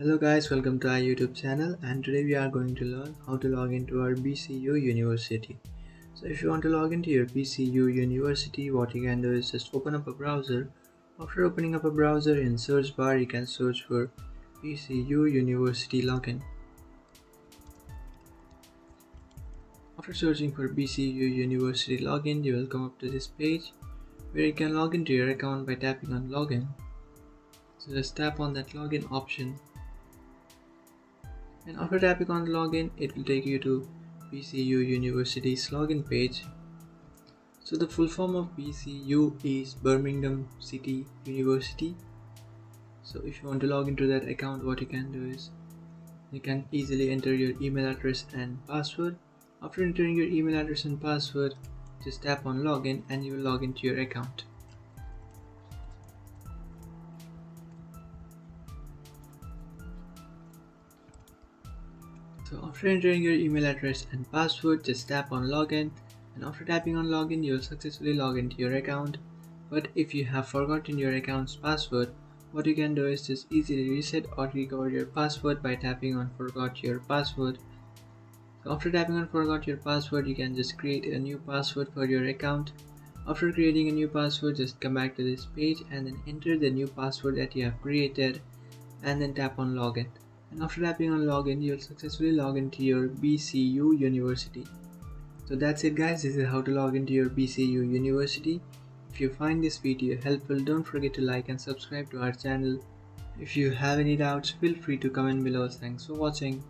Hello guys, welcome to our YouTube channel, and today we are going to learn how to log into our BCU University. So if you want to log into your BCU University, what you can do is just open up a browser. After opening up a browser, in search bar you can search for BCU University login. After searching for BCU University login, you will come up to this page where you can log into your account by tapping on login. So just tap on that login option. And after tapping on login, it will take you to BCU University's login page. So the full form of BCU is Birmingham City University. So if you want to log into that account, what you can do is you can easily enter your email address and password. After entering your email address and password, just tap on login and you will log into your account. So after entering your email address and password, just tap on login, and after tapping on login, you will successfully log into your account. But if you have forgotten your account's password, what you can do is just easily reset or recover your password by tapping on forgot your password. So after tapping on forgot your password, you can just create a new password for your account. After creating a new password, just come back to this page and then enter the new password that you have created and then tap on login. And after tapping on login, you'll successfully log into your BCU University. So that's it guys, this is how to log into your BCU University. If you find this video helpful, don't forget to like and subscribe to our channel. If you have any doubts, feel free to comment below. Thanks for watching.